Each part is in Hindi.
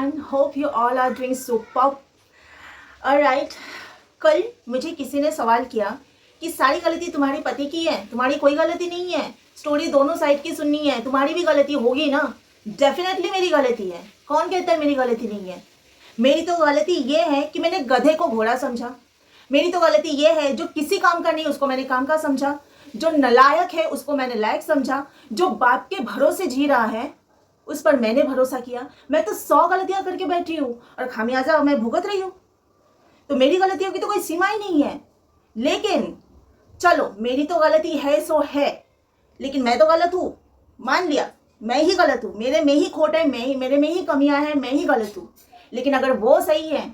everyone. Hope you all are doing superb. Alright. कल मुझे किसी ने सवाल किया कि सारी गलती तुम्हारे पति की है, तुम्हारी कोई गलती नहीं है, स्टोरी दोनों साइड की सुननी है, तुम्हारी भी गलती होगी ना। डेफिनेटली मेरी गलती है। कौन कहता है मेरी गलती नहीं है? मेरी तो गलती ये है कि मैंने गधे को घोड़ा समझा। मेरी तो गलती ये है जो किसी काम का नहीं उसको मैंने काम का समझा, जो नालायक है उसको मैंने लायक समझा, जो बाप के भरोसे जी रहा है उस पर मैंने भरोसा किया। मैं तो 100 गलतियां करके बैठी हूँ और खामियाजा मैं भुगत रही हूँ। तो मेरी गलतियों की तो कोई सीमा ही नहीं है। लेकिन चलो मेरी तो गलती है सो है, लेकिन मैं तो गलत हूँ, मान लिया मैं ही गलत हूँ, मेरे में ही खोट है, मेरे में ही कमियां हैं, मैं ही गलत हूँ। लेकिन अगर वो सही है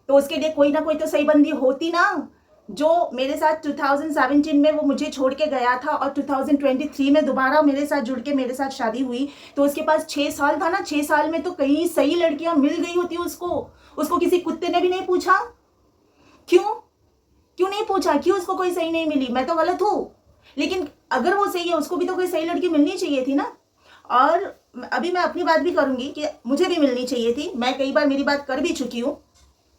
तो उसके लिए कोई ना कोई तो सही बंदी होती ना। जो मेरे साथ 2017 में वो मुझे छोड़ के गया था और 2023 में दोबारा मेरे साथ जुड़ के मेरे साथ शादी हुई, तो उसके पास 6 साल था ना। 6 साल में तो कई सही लड़कियां मिल गई होती उसको किसी कुत्ते ने भी नहीं पूछा। क्यों नहीं पूछा? क्यों उसको कोई सही नहीं मिली? मैं तो गलत हूँ, लेकिन अगर वो सही है उसको भी तो कोई सही लड़की मिलनी चाहिए थी ना। और अभी मैं अपनी बात भी करूंगी कि मुझे भी मिलनी चाहिए थी। मैं कई बार मेरी बात कर भी चुकी हूँ,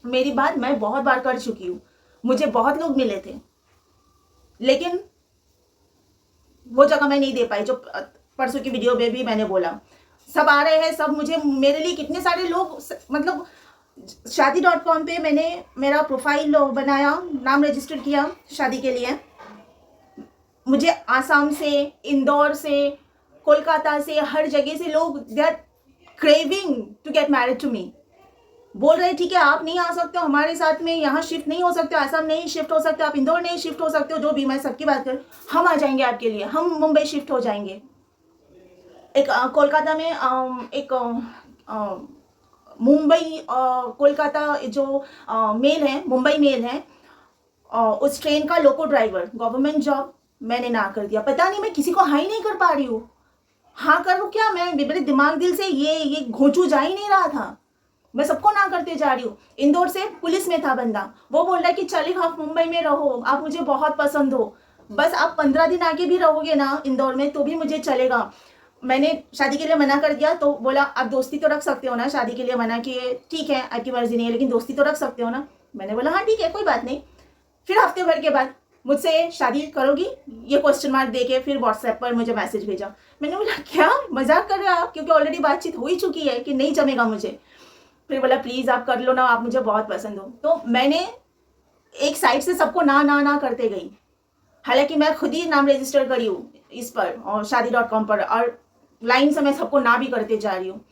मेरी बात मैं बहुत बार कर चुकी हूँ, मुझे बहुत लोग मिले थे, लेकिन वो जगह मैं नहीं दे पाई। जो परसों की वीडियो में भी मैंने बोला, सब आ रहे हैं, सब मुझे, मेरे लिए कितने सारे लोग, मतलब शादी.com पे मैंने मेरा प्रोफाइल बनाया, नाम रजिस्टर किया शादी के लिए। मुझे आसाम से, इंदौर से, कोलकाता से, हर जगह से लोग, they are craving to get married to me. बोल रहे ठीक है आप नहीं आ सकते हो हमारे साथ में, यहाँ शिफ्ट नहीं हो सकते हो, आसाम नहीं शिफ्ट हो सकते, आप इंदौर नहीं शिफ्ट हो सकते हो, जो भी, मैं सबकी बात कर, हम आ जाएंगे आपके लिए, हम मुंबई शिफ्ट हो जाएंगे। एक कोलकाता में एक मुंबई कोलकाता जो मेल है, मुंबई मेल है, उस ट्रेन का लोको ड्राइवर, गवर्नमेंट जॉब, मैंने ना कर दिया। पता नहीं मैं किसी को हाई नहीं कर पा रही हूँ। हाँ करूँ क्या मैं? मेरे दिमाग दिल से ये घोंचू जा ही नहीं रहा था। मैं सबको ना करते जा रही हूँ। इंदौर से पुलिस में था बंदा, वो बोल रहा है कि चलिए आप मुंबई में रहो, आप मुझे बहुत पसंद हो, बस आप 15 दिन आगे भी रहोगे ना इंदौर में तो भी मुझे चलेगा। मैंने शादी के लिए मना कर दिया, तो बोला आप दोस्ती तो रख सकते हो ना, शादी के लिए मना किए, ठीक है आपकी मर्जी नहीं है, लेकिन दोस्ती तो रख सकते हो ना। मैंने बोला हाँ ठीक है कोई बात नहीं। फिर हफ्ते भर के बाद मुझसे शादी करोगी ये क्वेश्चन मार्क दे के फिर व्हाट्सएप पर मुझे मैसेज भेजा। मैंने बोला क्या मजाक कर रहे हो आप? क्योंकि ऑलरेडी बातचीत हो ही चुकी है कि नहीं जमेगा मुझे। फिर बोला प्लीज़ आप कर लो ना, आप मुझे बहुत पसंद हो। तो मैंने एक साइड से सबको ना ना ना करते गई, हालांकि मैं खुद ही नाम रजिस्टर करी हूँ इस पर और शादी.com पर, और लाइन से मैं सबको ना भी करते जा रही हूँ।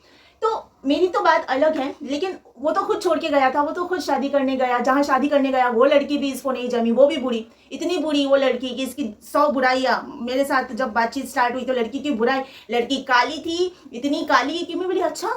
तो मेरी तो बात अलग है, लेकिन वो तो खुद छोड़ के गया था, वो तो खुद शादी करने गया। जहाँ शादी करने गया वो लड़की भी इसको नहीं जमी, वो भी बुरी, इतनी बुरी वो लड़की कि इसकी 100 बुराइयाँ। मेरे साथ जब बातचीत स्टार्ट हुई तो लड़की की बुराई, लड़की काली थी, इतनी काली कि मैं बोली अच्छा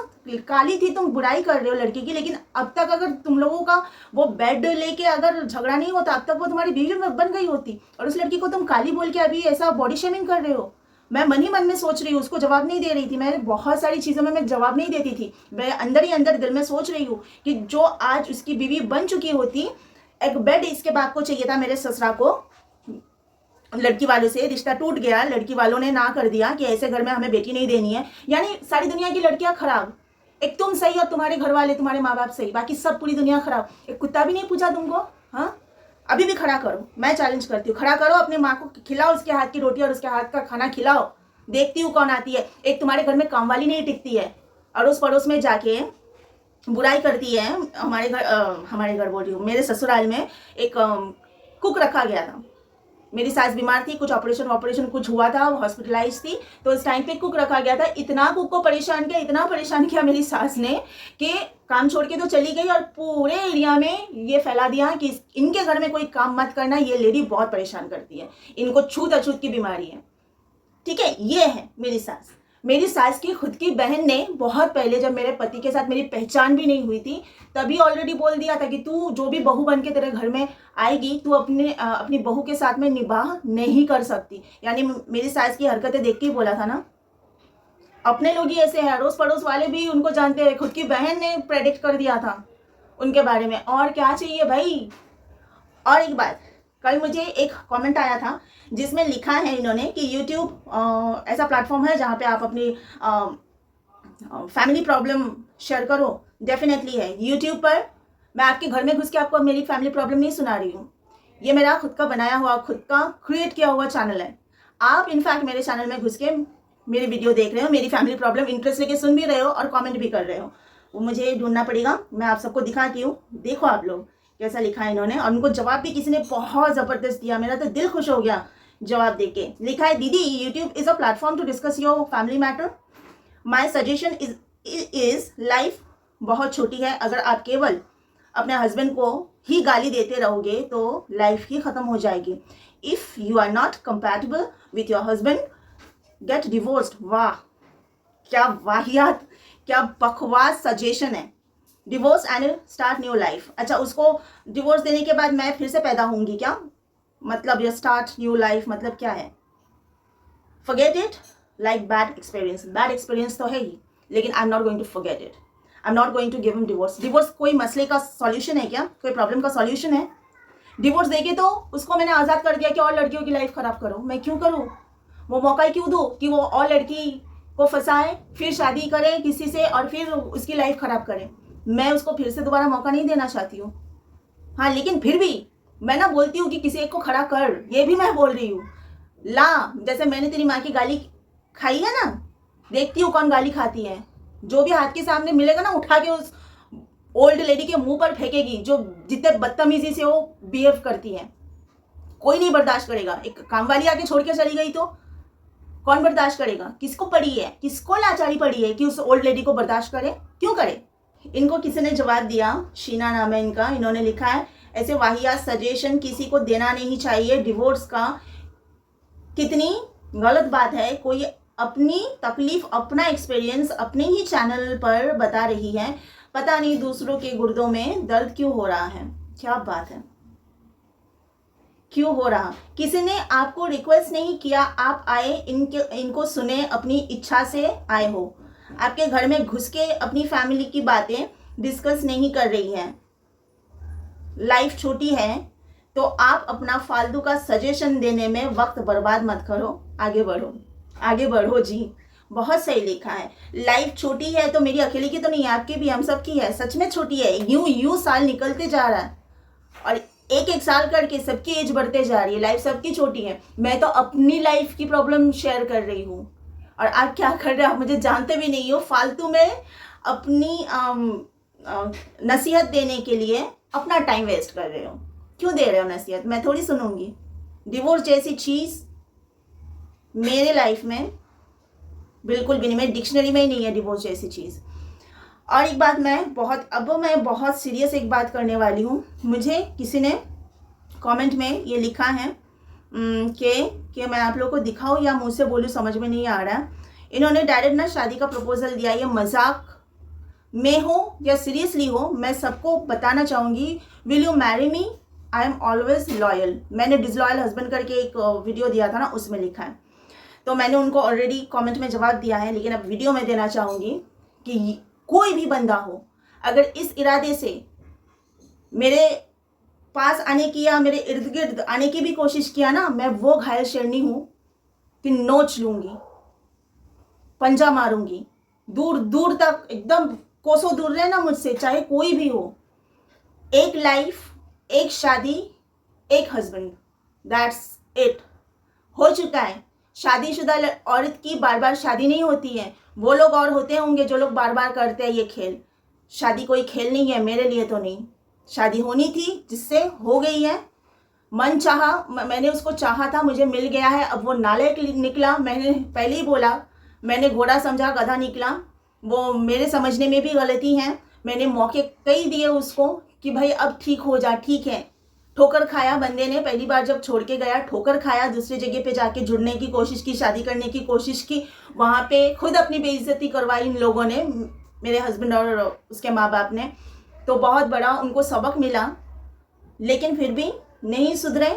काली थी तुम बुराई कर रहे हो लड़की की, लेकिन अब तक अगर तुम लोगों का वो बेड लेके अगर झगड़ा नहीं होता अब तक वो तुम्हारी बीवी में बन गई होती, और उस लड़की को तुम काली बोल के अभी ऐसा बॉडी शेमिंग कर रहे हो। मैं मन ही मन में सोच रही हूँ, उसको जवाब नहीं दे रही थी। मैं बहुत सारी चीज़ों में मैं जवाब नहीं देती थी, मैं अंदर ही अंदर दिल में सोच रही हूँ कि जो आज उसकी बीवी बन चुकी होती, एक बेड इसके बाप को चाहिए था, मेरे ससुरा को। लड़की वालों से रिश्ता टूट गया, लड़की वालों ने ना कर दिया कि ऐसे घर में हमें बेटी नहीं देनी है। यानी सारी दुनिया की लड़कियां खराब, एक तुम सही और तुम्हारे घर वाले तुम्हारे माँ बाप सही, बाकी सब पूरी दुनिया खराब। एक कुत्ता भी नहीं पूछा तुमको? हाँ अभी भी खड़ा करो, मैं चैलेंज करती हूँ, खड़ा करो, अपने माँ को खिलाओ उसके हाथ की रोटी और उसके हाथ का खाना खिलाओ, देखती हूँ कौन आती है। एक तुम्हारे घर में काम वाली नहीं टिकती है, अड़ोस पड़ोस में जाके बुराई करती है। हमारे घर बोल रही हूँ, मेरे ससुराल में एक कुक रखा गया था। मेरी सास बीमार थी, कुछ ऑपरेशन कुछ हुआ था, हॉस्पिटलाइज थी, तो उस टाइम पे कुक रखा गया था। इतना कुक को परेशान किया, इतना परेशान किया मेरी सास ने कि काम छोड़ के तो चली गई और पूरे एरिया में ये फैला दिया कि इनके घर में कोई काम मत करना, ये लेडी बहुत परेशान करती है, इनको छूत अछूत की बीमारी है। ठीक है, ये है मेरी सास। मेरी सास की खुद की बहन ने बहुत पहले, जब मेरे पति के साथ मेरी पहचान भी नहीं हुई थी, तभी ऑलरेडी बोल दिया था कि तू जो भी बहू बन के तेरे घर में आएगी, तू अपनी बहू के साथ में निभाह नहीं कर सकती। यानी मेरी सास की हरकतें देख के ही बोला था ना। अपने लोग ही ऐसे हैं, अड़ोस पड़ोस वाले भी उनको जानते हैं, खुद की बहन ने प्रेडिक्ट कर दिया था उनके बारे में। और क्या चाहिए भाई? और एक बात, कल मुझे एक कमेंट आया था जिसमें लिखा है इन्होंने कि YouTube ऐसा प्लेटफॉर्म है जहाँ पे आप अपनी फैमिली प्रॉब्लम शेयर करो डेफिनेटली है। यूट्यूब पर मैं आपके घर में घुस के आपको मेरी फैमिली प्रॉब्लम नहीं सुना रही हूँ। ये मेरा खुद का बनाया हुआ, खुद का क्रिएट किया हुआ चैनल है। आप इनफैक्ट मेरे चैनल में घुस के मेरी वीडियो देख रहे हो, मेरी फैमिली प्रॉब्लम इंटरेस्ट लेके सुन भी रहे हो और कमेंट भी कर रहे हो। वो मुझे ढूंढना पड़ेगा, मैं आप सबको दिखाती हूँ। देखो आप लोग कैसा लिखा है इन्होंने, और उनको जवाब भी किसी ने बहुत ज़बरदस्त दिया, मेरा तो दिल खुश हो गया जवाब देख के। लिखा है, दीदी YouTube is a platform to discuss your family matter. My suggestion is life बहुत छोटी है। अगर आप केवल अपने हस्बैंड को ही गाली देते रहोगे तो लाइफ ही ख़त्म हो जाएगी। If you are not compatible with your husband, get divorced. वाह, क्या वाहियात, क्या बकवास सजेशन है। Divorce and start new life. अच्छा, उसको डिवोर्स देने के बाद मैं फिर से पैदा होंगी क्या? मतलब ये स्टार्ट न्यू लाइफ मतलब क्या है? Forget it like bad experience. Bad experience तो है ही, लेकिन I am not going to forget it. I am not going to give him divorce. Divorce कोई मसले का सॉल्यूशन है क्या? कोई प्रॉब्लम का सॉल्यूशन है? डिवोर्स देके तो उसको मैंने आज़ाद कर दिया कि और लड़कियों की लाइफ खराब करो। मैं क्यों करूँ? वो मौका ही क्यों दूँ कि वो और लड़की को फंसाए, फिर शादी करे किसी से और फिर उसकी लाइफ खराब करे? मैं उसको फिर से दोबारा मौका नहीं देना चाहती हूँ। हाँ, लेकिन फिर भी मैं ना बोलती हूँ कि किसी एक को खड़ा कर, ये भी मैं बोल रही हूँ। ला, जैसे मैंने तेरी माँ की गाली खाई है ना, देखती हूँ कौन गाली खाती है। जो भी हाथ के सामने मिलेगा ना, उठा के उस ओल्ड लेडी के मुंह पर फेंकेगी, जो जितने बदतमीजी से वो बिहेव करती है। कोई नहीं बर्दाश्त करेगा। एक काम वाली आके छोड़ के चली गई तो कौन बर्दाश्त करेगा? किसको पड़ी है, किसको लाचारी पड़ी है कि उस ओल्ड लेडी को बर्दाश्त करे? क्यों करे? इनको किसी ने जवाब दिया, शीना नाम है इनका। इन्होंने लिखा है, ऐसे वाहियात सजेशन किसी को देना नहीं चाहिए। डिवोर्स का कितनी गलत बात है। कोई अपनी तकलीफ, अपना एक्सपीरियंस अपने ही चैनल पर बता रही है, पता नहीं दूसरों के गुर्दों में दर्द क्यों हो रहा है। क्या बात है, क्यों हो रहा? किसी ने आपको रिक्वेस्ट नहीं किया, आप आए, इनको सुने, अपनी इच्छा से आए हो। आपके घर में घुस के अपनी फैमिली की बातें डिस्कस नहीं कर रही हैं। लाइफ छोटी है तो आप अपना फालतू का सजेशन देने में वक्त बर्बाद मत करो, आगे बढ़ो, आगे बढ़ो जी। बहुत सही लिखा है। लाइफ छोटी है तो मेरी अकेले की तो नहीं है, आपकी भी, हम सब की है। सच में छोटी है। यूं साल निकलते जा रहा है और एक एक साल करके सबकी एज बढ़ते जा रही है। लाइफ सबकी छोटी है। मैं तो अपनी लाइफ की प्रॉब्लम शेयर कर रही हूँ और आप क्या कर रहे हो? आप मुझे जानते भी नहीं हो। फालतू में अपनी नसीहत देने के लिए अपना टाइम वेस्ट कर रहे हो। क्यों दे रहे हो नसीहत? मैं थोड़ी सुनूंगी। डिवोर्स जैसी चीज़ मेरे लाइफ में बिल्कुल भी नहीं, मेरी डिक्शनरी में ही नहीं है डिवोर्स जैसी चीज़। और एक बात मैं बहुत सीरियस एक बात करने वाली हूँ। मुझे किसी ने कमेंट में ये लिखा है कि मैं आप लोगों को दिखाऊँ या मुँह से बोलूँ, समझ में नहीं आ रहा। इन्होंने डायरेक्ट ना शादी का प्रपोजल दिया। ये मजाक में हो या सीरियसली हो, मैं सबको बताना चाहूँगी, will you marry me? I am always loyal. मैंने डिसलॉयल हस्बैंड करके एक वीडियो दिया था ना, उसमें लिखा है। तो मैंने उनको ऑलरेडी कमेंट में जवाब दिया है, लेकिन अब वीडियो में देना चाहूँगी कि कोई भी बंदा हो, अगर इस इरादे से मेरे पास आने की या मेरे इर्द गिर्द आने की भी कोशिश किया ना, मैं वो घायल शेरनी हूँ कि नोच लूँगी, पंजा मारूंगी, दूर दूर तक, एकदम कोसों दूर रहे ना मुझसे, चाहे कोई भी हो। एक लाइफ, एक शादी, एक हस्बैंड, दैट्स इट। हो चुका है। शादीशुदा औरत की बार बार शादी नहीं होती है। वो लोग और होते होंगे जो लोग बार बार करते हैं ये खेल। शादी कोई खेल नहीं है, मेरे लिए तो नहीं। शादी होनी थी, जिससे हो गई है। मन चाहा, मैंने उसको चाहा था, मुझे मिल गया है। अब वो नालायक निकला, मैंने पहले ही बोला, मैंने घोड़ा समझा गधा निकला। वो मेरे समझने में भी गलती है। मैंने मौके कई दिए उसको कि भाई अब ठीक हो जा, ठीक है। ठोकर खाया बंदे ने, पहली बार जब छोड़ के गया ठोकर खाया। दूसरी जगह पे जाके जुड़ने की कोशिश की, शादी करने की कोशिश की, वहाँ पे खुद अपनी बेइज्जती करवाई इन लोगों ने, मेरे हस्बैंड और उसके माँ बाप ने। तो बहुत बड़ा उनको सबक मिला, लेकिन फिर भी नहीं सुधरे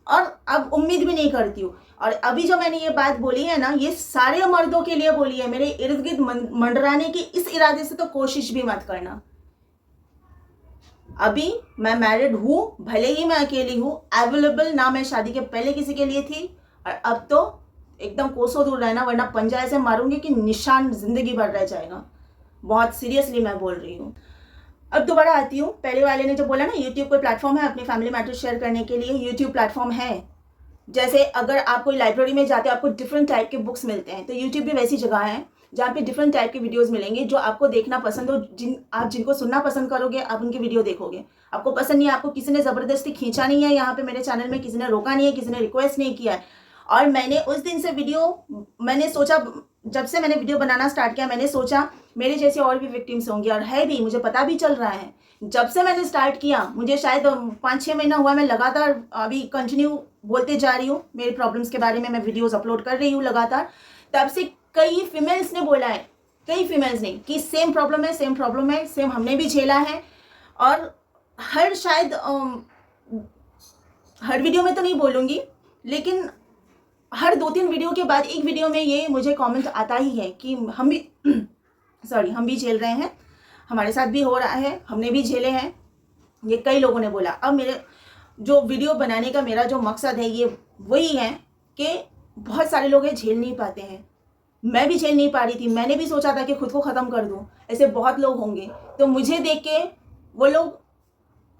और अब उम्मीद भी नहीं करती हूँ। और अभी जो मैंने ये बात बोली है ना, ये सारे मर्दों के लिए बोली है। मेरे इर्द गिर्द मंडराने की इस इरादे से तो कोशिश भी मत करना। अभी मैं मैरिड हूँ, भले ही मैं अकेली हूँ, अवेलेबल ना मैं शादी के पहले किसी के लिए थी, और अब तो एकदम कोसों दूर रहना, वरना पंजा ऐसे मारूंगी कि निशान जिंदगी भर रह जाएगा। बहुत सीरियसली मैं बोल रही हूँ। अब दोबारा आती हूँ, पहले वाले ने जो बोला ना यूट्यूब कोई प्लेटफॉर्म है अपनी फैमिली मैटर शेयर करने के लिए, यूट्यूब प्लेटफॉर्म है। जैसे अगर आप कोई लाइब्रेरी में जाते हो आपको डिफरेंट टाइप के बुक्स मिलते हैं, तो यूट्यूब भी वैसी जगह है जहाँ पे डिफरेंट टाइप के वीडियोस मिलेंगे जो आपको देखना पसंद हो, आप जिनको सुनना पसंद करोगे आप उनकी वीडियो देखोगे। आपको पसंद नहीं है, आपको किसी ने ज़बरदस्ती खींचा नहीं है यहाँ पे मेरे चैनल में, किसी ने रोका नहीं है, किसी ने रिक्वेस्ट नहीं किया है। और मैंने उस दिन से मैंने सोचा, जब से मैंने वीडियो बनाना स्टार्ट किया मैंने सोचा मेरे जैसे और भी विक्टिम्स होंगे, और है भी, मुझे पता भी चल रहा है। जब से मैंने स्टार्ट किया, मुझे शायद 5-6 महीना हुआ, मैं लगातार अभी कंटिन्यू बोलते जा रही हूँ मेरे प्रॉब्लम्स के बारे में, मैं वीडियोस अपलोड कर रही हूँ लगातार। तब से कई फीमेल्स ने बोला है, कई फीमेल्स ने, कि सेम प्रॉब्लम है, सेम प्रॉब्लम है, सेम हमने भी झेला है। और शायद हर वीडियो में तो नहीं बोलूँगी, लेकिन हर 2-3 वीडियो के बाद एक वीडियो में ये मुझे कमेंट आता ही है कि हम भी हम भी झेल रहे हैं, हमारे साथ भी हो रहा है, हमने भी झेले हैं। ये कई लोगों ने बोला। अब मेरे जो वीडियो बनाने का मेरा जो मकसद है ये वही है कि बहुत सारे लोग हैं झेल नहीं पाते हैं, मैं भी झेल नहीं पा रही थी, मैंने भी सोचा था कि खुद को ख़त्म कर दूं, ऐसे बहुत लोग होंगे। तो मुझे देख के वो लोग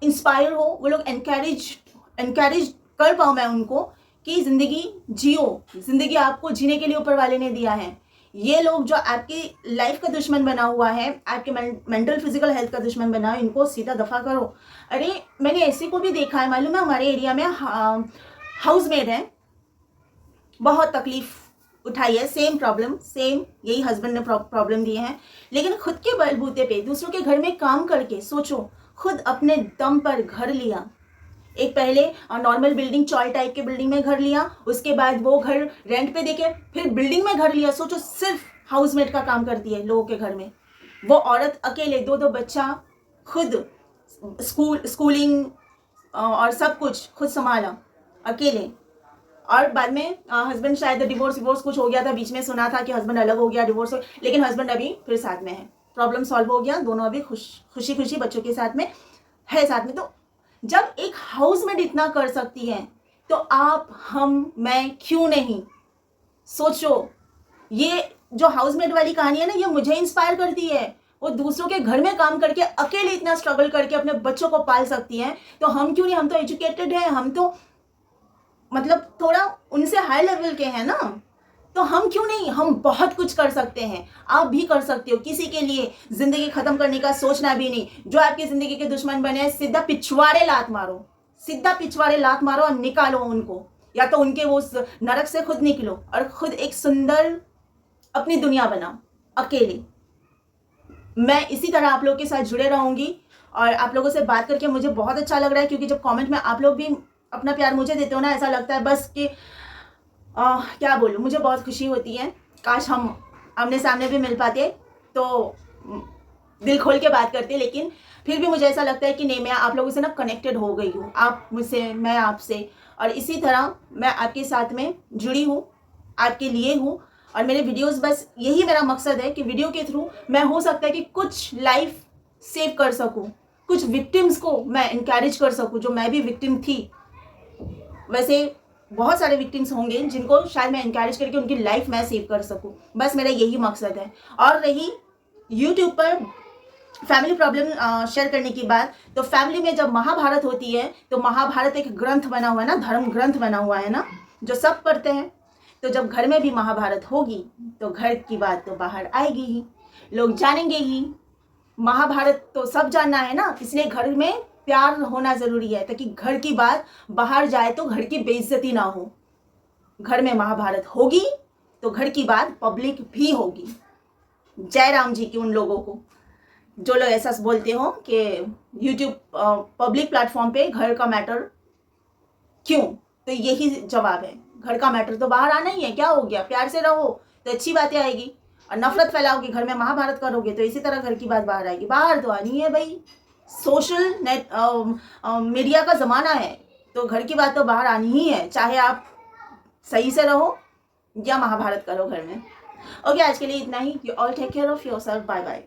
इंस्पायर हो, वो लोग एनकरेज कर पाऊँ मैं उनको कि ज़िंदगी जियो, ज़िंदगी आपको जीने के लिए ऊपर वाले ने दिया है। ये लोग जो आपकी लाइफ का दुश्मन बना हुआ है, आपके मेंटल फिजिकल हेल्थ का दुश्मन बना है, इनको सीधा दफ़ा करो। अरे मैंने ऐसे को भी देखा है, मालूम है हमारे एरिया में हाउसमेड है, बहुत तकलीफ उठाई है, सेम प्रॉब्लम, सेम यही हस्बैंड ने प्रॉब्लम दिए हैं, लेकिन खुद के बलबूते पे दूसरों के घर में काम करके, सोचो खुद अपने दम पर घर लिया। एक पहले नॉर्मल बिल्डिंग, चॉल टाइप के बिल्डिंग में घर लिया, उसके बाद वो घर रेंट पे देके फिर बिल्डिंग में घर लिया। सोचो सिर्फ हाउसमेट का काम करती है लोगों के घर में, वो औरत अकेले 2-2 बच्चा खुद, स्कूलिंग और सब कुछ खुद संभाला अकेले। और बाद में हस्बैंड शायद डिवोर्स कुछ हो गया था, बीच में सुना था कि हस्बैंड अलग हो गया, डिवोर्स हो, लेकिन हस्बैंड अभी फिर साथ में है, प्रॉब्लम सॉल्व हो गया, दोनों अभी खुशी खुशी बच्चों के साथ में है साथ में। तो जब एक हाउसमेट इतना कर सकती है तो आप, हम, मैं क्यों नहीं? सोचो, ये जो हाउसमेट वाली कहानी है ना, ये मुझे इंस्पायर करती है। वो दूसरों के घर में काम करके अकेले इतना स्ट्रगल करके अपने बच्चों को पाल सकती हैं, तो हम क्यों नहीं? हम तो एजुकेटेड हैं, हम तो मतलब थोड़ा उनसे हाई लेवल के हैं ना, तो हम क्यों नहीं? हम बहुत कुछ कर सकते हैं, आप भी कर सकते हो। किसी के लिए जिंदगी खत्म करने का सोचना भी नहीं। जो आपकी जिंदगी के दुश्मन बने हैं, सीधा पिछवाड़े लात मारो, सीधा पिछवाड़े लात मारो और निकालो उनको, या तो उनके वो नरक से खुद निकलो और खुद एक सुंदर अपनी दुनिया बनाओ अकेले। मैं इसी तरह आप लोगों के साथ जुड़े रहूंगी और आप लोगों से बात करके मुझे बहुत अच्छा लग रहा है, क्योंकि जब कमेंट में आप लोग भी अपना प्यार मुझे देते हो ना, ऐसा लगता है बस कि क्या बोलूँ, मुझे बहुत खुशी होती है। काश हम आमने सामने भी मिल पाते तो दिल खोल के बात करते, लेकिन फिर भी मुझे ऐसा लगता है कि नहीं, मैं आप लोगों से ना कनेक्टेड हो गई हूँ, आप मुझसे, मैं आपसे, और इसी तरह मैं आपके साथ में जुड़ी हूँ, आपके लिए हूँ। और मेरे वीडियोस, बस यही मेरा मकसद है कि वीडियो के थ्रू मैं हो सकता है कि कुछ लाइफ सेव कर सकूँ, कुछ विक्टिम्स को मैं इनकरेज कर सकूँ, जो मैं भी विक्टिम थी। वैसे बहुत सारे विक्टिम्स होंगे जिनको शायद मैं इनकरेज करके उनकी लाइफ मैं सेव कर सकूं, बस मेरा यही मकसद है। और रही यूट्यूब पर फैमिली प्रॉब्लम शेयर करने की बात, तो फैमिली में जब महाभारत होती है तो महाभारत एक ग्रंथ बना हुआ है ना, धर्म ग्रंथ बना हुआ है ना, जो सब पढ़ते हैं। तो जब घर में भी महाभारत होगी तो घर की बात तो बाहर आएगी ही, लोग जानेंगे ही। महाभारत तो सब जानना है ना, इसलिए घर में प्यार होना जरूरी है, ताकि घर की बात बाहर जाए तो घर की बेइज्जती ना हो। घर में महाभारत होगी तो घर की बात पब्लिक भी होगी। जय राम जी की उन लोगों को जो लोग ऐसा बोलते हो कि यूट्यूब पब्लिक प्लेटफॉर्म पे घर का मैटर क्यों, तो यही जवाब है, घर का मैटर तो बाहर आना ही है। क्या हो गया, प्यार से रहो तो अच्छी बातें आएगी, और नफरत फैलाओगे, घर में महाभारत करोगे तो इसी तरह घर की बात बाहर आएगी। बाहर तो आनी है भाई, सोशल नेट मीडिया का ज़माना है, तो घर की बात तो बाहर आनी ही है, चाहे आप सही से रहो या महाभारत करो घर में। ओके, आज के लिए इतना ही। You all take care of yourself, bye bye.